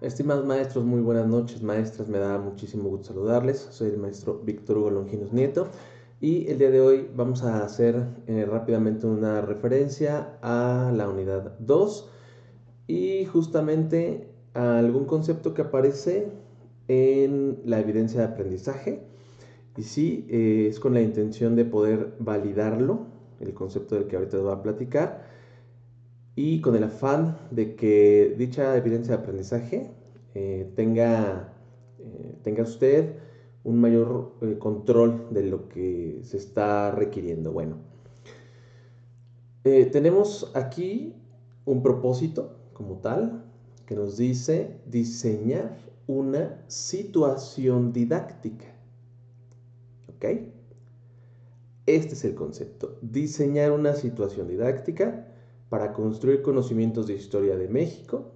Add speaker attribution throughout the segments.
Speaker 1: Estimados maestros, muy buenas noches, maestras, me da muchísimo gusto saludarles. Soy el maestro Víctor Hugo Longinos Nieto y el día de hoy vamos a hacer rápidamente una referencia a la unidad 2 y justamente a algún concepto que aparece en la evidencia de aprendizaje. Y sí, es con la intención de poder validarlo, el concepto del que ahorita les voy a platicar, y con el afán de que dicha evidencia de aprendizaje tenga usted un mayor control de lo que se está requiriendo. Bueno, tenemos aquí un propósito como tal que nos dice diseñar una situación didáctica. ¿Ok? Este es el concepto, diseñar una situación didáctica para construir conocimientos de historia de México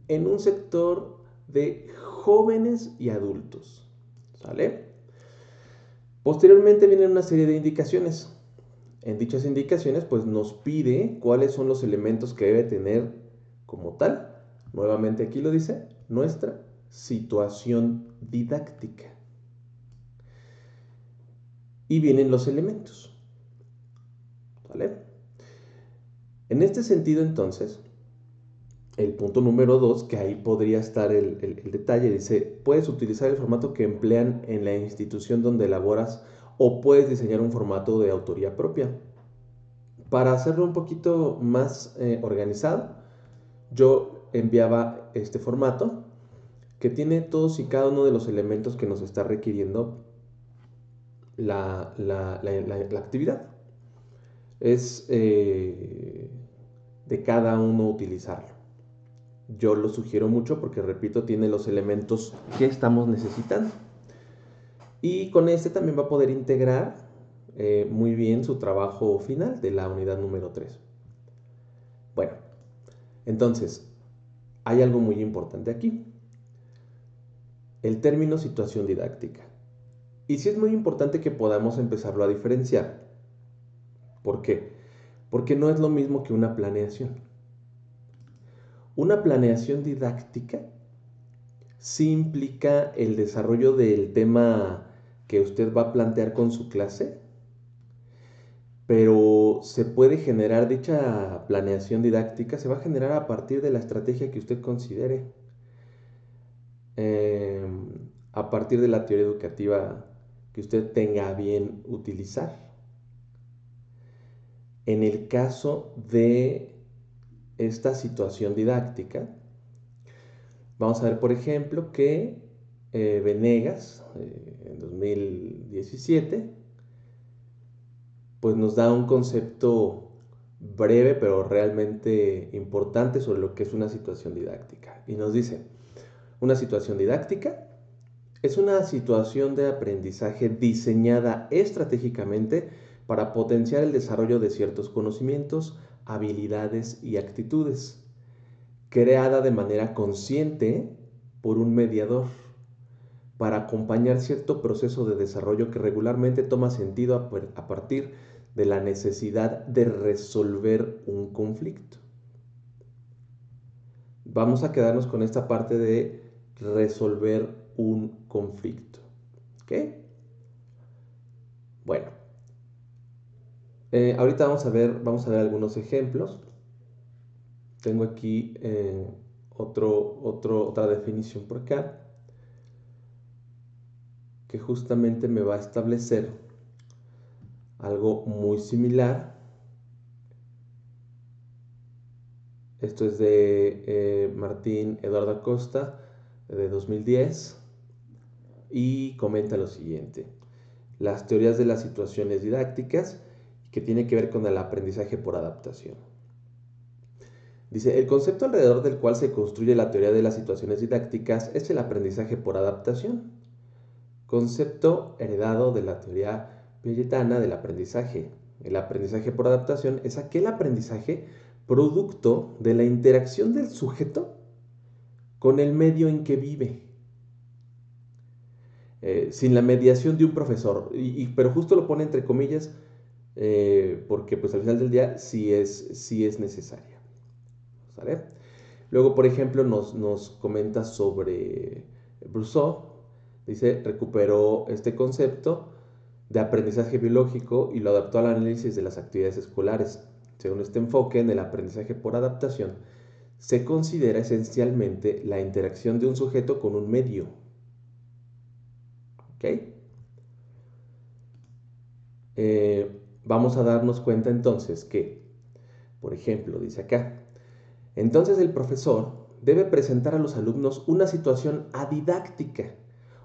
Speaker 1: en un sector de jóvenes y adultos. ¿Sale? Posteriormente vienen una serie de indicaciones. En dichas indicaciones, pues nos pide cuáles son los elementos que debe tener como tal. Nuevamente aquí lo dice, nuestra situación didáctica. Y vienen los elementos. ¿Vale? En este sentido, entonces, el punto número 2, que ahí podría estar el detalle, dice, puedes utilizar el formato que emplean en la institución donde elaboras o puedes diseñar un formato de autoría propia. Para hacerlo un poquito más organizado, yo enviaba este formato que tiene todos y cada uno de los elementos que nos está requiriendo la actividad. Es de cada uno utilizarlo. Yo lo sugiero mucho porque, repito, tiene los elementos que estamos necesitando. Y con este también va a poder integrar muy bien su trabajo final de la unidad número 3. Bueno, entonces, hay algo muy importante aquí. El término situación didáctica. Y sí es muy importante que podamos empezarlo a diferenciar. ¿Por qué? Porque no es lo mismo que una planeación. Una planeación didáctica sí implica el desarrollo del tema que usted va a plantear con su clase, pero se puede generar dicha planeación didáctica, se va a generar a partir de la estrategia que usted considere, a partir de la teoría educativa que usted tenga a bien utilizar. En el caso de esta situación didáctica, vamos a ver, por ejemplo, que Venegas, en 2017, pues nos da un concepto breve pero realmente importante sobre lo que es una situación didáctica. Y nos dice, una situación didáctica es una situación de aprendizaje diseñada estratégicamente para potenciar el desarrollo de ciertos conocimientos, habilidades y actitudes, creada de manera consciente por un mediador para acompañar cierto proceso de desarrollo que regularmente toma sentido a partir de la necesidad de resolver un conflicto. Vamos a quedarnos con esta parte de resolver un conflicto. ¿Ok? Bueno, ahorita vamos a ver algunos ejemplos. Tengo aquí otra definición por acá que justamente me va a establecer algo muy similar. Esto es de Martín Eduardo Acosta, de 2010, y comenta lo siguiente. Las teorías de las situaciones didácticas, que tiene que ver con el aprendizaje por adaptación. Dice, el concepto alrededor del cual se construye la teoría de las situaciones didácticas es el aprendizaje por adaptación, concepto heredado de la teoría piagetana del aprendizaje. El aprendizaje por adaptación es aquel aprendizaje producto de la interacción del sujeto con el medio en que vive, sin la mediación de un profesor, pero justo lo pone entre comillas, porque pues al final del día sí es necesaria. ¿Sale? Luego, por ejemplo, nos comenta sobre Brousseau. Dice, recuperó este concepto de aprendizaje biológico y lo adaptó al análisis de las actividades escolares. Según este enfoque en el aprendizaje por adaptación, se considera esencialmente la interacción de un sujeto con un medio. ¿Ok? Vamos a darnos cuenta entonces que, por ejemplo, dice acá, entonces el profesor debe presentar a los alumnos una situación adidáctica,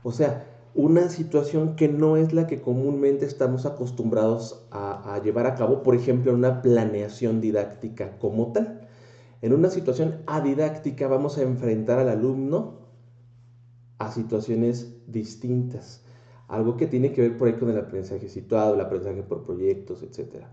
Speaker 1: o sea, una situación que no es la que comúnmente estamos acostumbrados a llevar a cabo, por ejemplo, en una planeación didáctica como tal. En una situación adidáctica vamos a enfrentar al alumno a situaciones distintas. Algo que tiene que ver por ahí con el aprendizaje situado, el aprendizaje por proyectos, etc.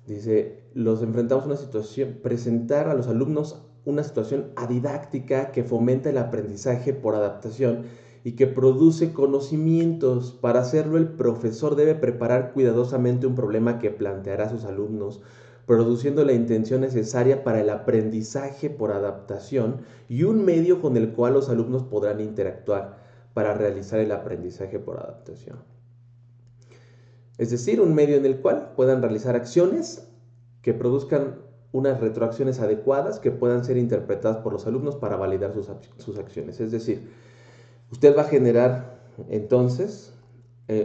Speaker 1: Dice, los enfrentamos a una situación, presentar a los alumnos una situación adidáctica que fomenta el aprendizaje por adaptación y que produce conocimientos. Para hacerlo, el profesor debe preparar cuidadosamente un problema que planteará a sus alumnos, produciendo la intención necesaria para el aprendizaje por adaptación y un medio con el cual los alumnos podrán interactuar para realizar el aprendizaje por adaptación. Es decir, un medio en el cual puedan realizar acciones que produzcan unas retroacciones adecuadas que puedan ser interpretadas por los alumnos para validar sus acciones. Es decir, usted va a generar entonces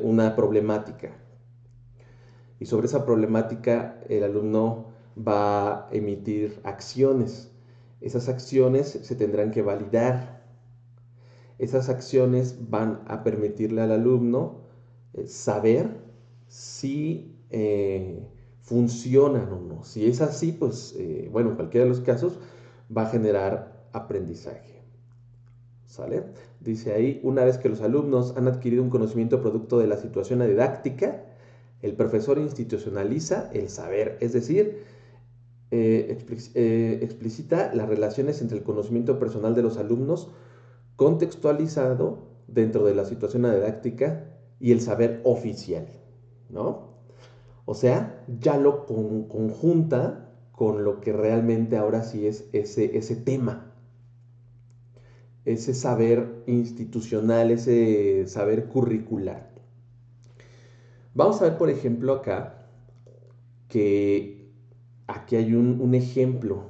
Speaker 1: una problemática y sobre esa problemática el alumno va a emitir acciones. Esas acciones se tendrán que validar. Esas acciones van a permitirle al alumno saber si funcionan o no. Si es así, pues bueno, en cualquiera de los casos va a generar aprendizaje. ¿Sale? Dice ahí, una vez que los alumnos han adquirido un conocimiento producto de la situación didáctica, el profesor institucionaliza el saber, es decir, explicita las relaciones entre el conocimiento personal de los alumnos contextualizado dentro de la situación didáctica y el saber oficial, ¿no? O sea, ya lo conjunta con lo que realmente ahora sí es ese tema, ese saber institucional, ese saber curricular. Vamos a ver, por ejemplo, acá, que aquí hay un ejemplo.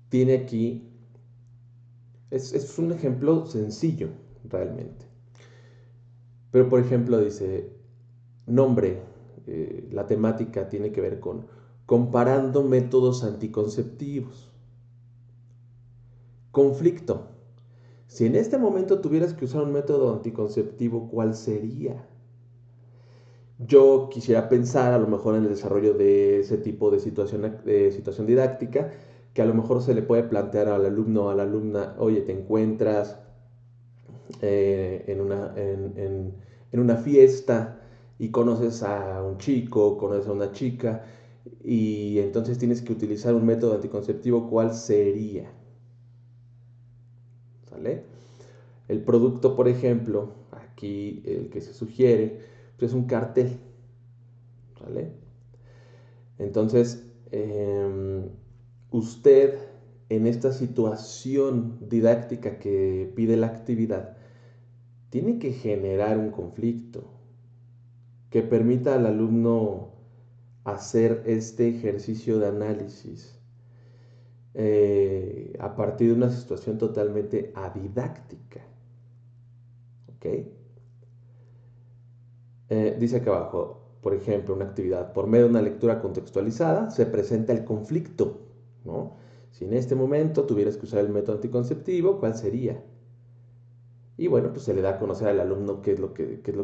Speaker 1: Tiene aquí, es un ejemplo sencillo, realmente. Pero, por ejemplo, dice, nombre, la temática tiene que ver con comparando métodos anticonceptivos. Conflicto. Si en este momento tuvieras que usar un método anticonceptivo, ¿cuál sería? Yo quisiera pensar a lo mejor en el desarrollo de ese tipo de situación didáctica, que a lo mejor se le puede plantear al alumno o a la alumna, oye, te encuentras en una fiesta y conoces a un chico, conoces a una chica y entonces tienes que utilizar un método anticonceptivo, ¿cuál sería? ¿Sale? El producto, por ejemplo, aquí el que se sugiere, pues es un cartel, ¿sale? Entonces, usted en esta situación didáctica que pide la actividad, tiene que generar un conflicto que permita al alumno hacer este ejercicio de análisis a partir de una situación totalmente adidáctica. ¿Ok? Dice acá abajo, por ejemplo, una actividad, por medio de una lectura contextualizada se presenta el conflicto, ¿no? Si en este momento tuvieras que usar el método anticonceptivo, ¿cuál sería? Y bueno, pues se le da a conocer al alumno qué es lo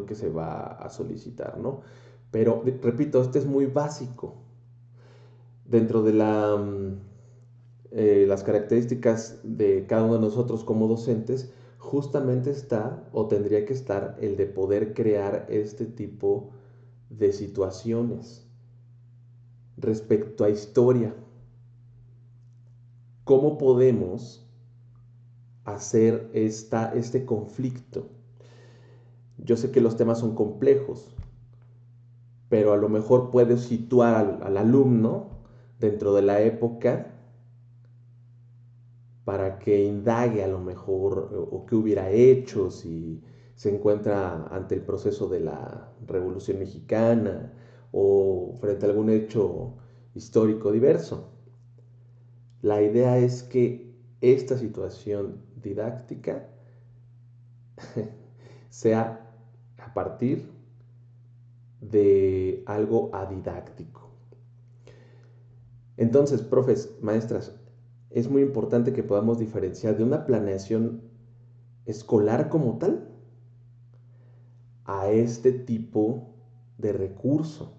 Speaker 1: que se va a solicitar, ¿no? Pero, repito, este es muy básico. Dentro de las características de cada uno de nosotros como docentes, justamente está o tendría que estar el de poder crear este tipo de situaciones respecto a historia. ¿Cómo podemos hacer este conflicto? Yo sé que los temas son complejos, pero a lo mejor puedes situar al alumno dentro de la época para que indague a lo mejor o qué hubiera hecho si se encuentra ante el proceso de la Revolución Mexicana o frente a algún hecho histórico diverso. La idea es que esta situación didáctica sea a partir de algo adidáctico. Entonces, profes, maestras, es muy importante que podamos diferenciar de una planeación escolar como tal a este tipo de recurso.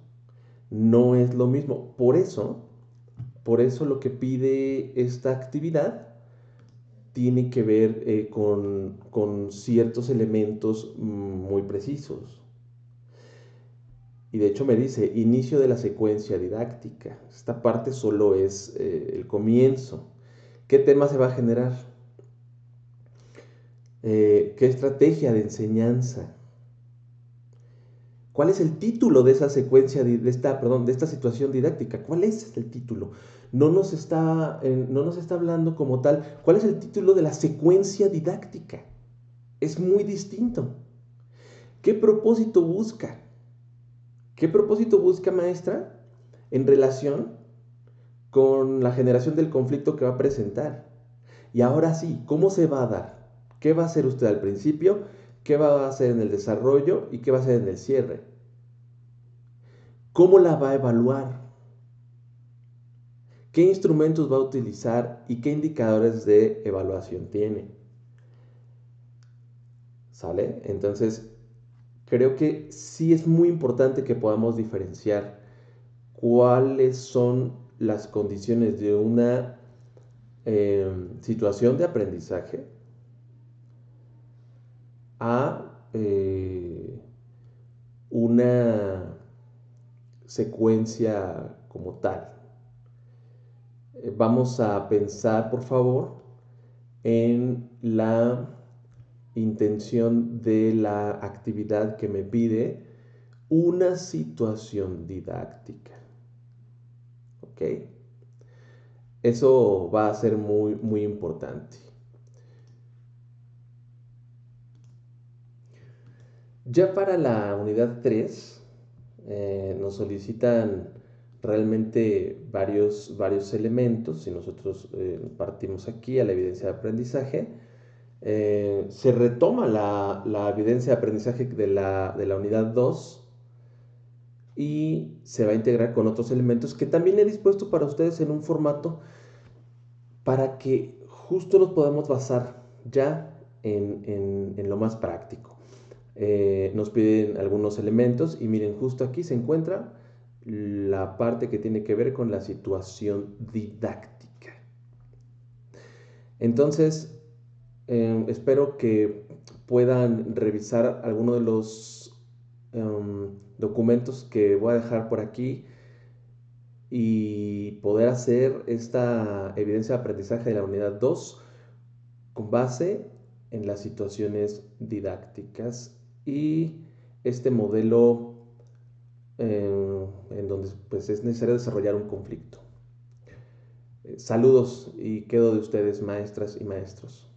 Speaker 1: No es lo mismo. Por eso lo que pide esta actividad tiene que ver con ciertos elementos muy precisos. Y de hecho me dice, inicio de la secuencia didáctica. Esta parte solo es el comienzo. ¿Qué tema se va a generar? ¿Qué estrategia de enseñanza? ¿Cuál es el título de esa secuencia, de esta situación didáctica? ¿Cuál es el título? No nos está hablando como tal. ¿Cuál es el título de la secuencia didáctica? Es muy distinto. ¿Qué propósito busca? ¿Qué propósito busca, maestra, en relación con la generación del conflicto que va a presentar? Y ahora sí, ¿cómo se va a dar? ¿Qué va a hacer usted al principio? ¿Qué va a hacer en el desarrollo? ¿Y qué va a hacer en el cierre? ¿Cómo la va a evaluar? ¿Qué instrumentos va a utilizar y qué indicadores de evaluación tiene? ¿Sale? Entonces, creo que sí es muy importante que podamos diferenciar cuáles son las condiciones de una situación de aprendizaje a una secuencia como tal. Vamos a pensar, por favor, en la intención de la actividad que me pide una situación didáctica. ¿Ok? Eso va a ser muy, muy importante. Ya para la unidad 3 nos solicitan realmente varios elementos y nosotros partimos aquí a la evidencia de aprendizaje. Se retoma la evidencia de aprendizaje de la unidad 2 y se va a integrar con otros elementos que también he dispuesto para ustedes en un formato para que justo nos podamos basar ya en lo más práctico. Nos piden algunos elementos y miren, justo aquí se encuentra la parte que tiene que ver con la situación didáctica. Entonces, espero que puedan revisar alguno de los documentos que voy a dejar por aquí y poder hacer esta evidencia de aprendizaje de la unidad 2 con base en las situaciones didácticas y este modelo en donde pues, es necesario desarrollar un conflicto. Saludos y quedo de ustedes, maestras y maestros.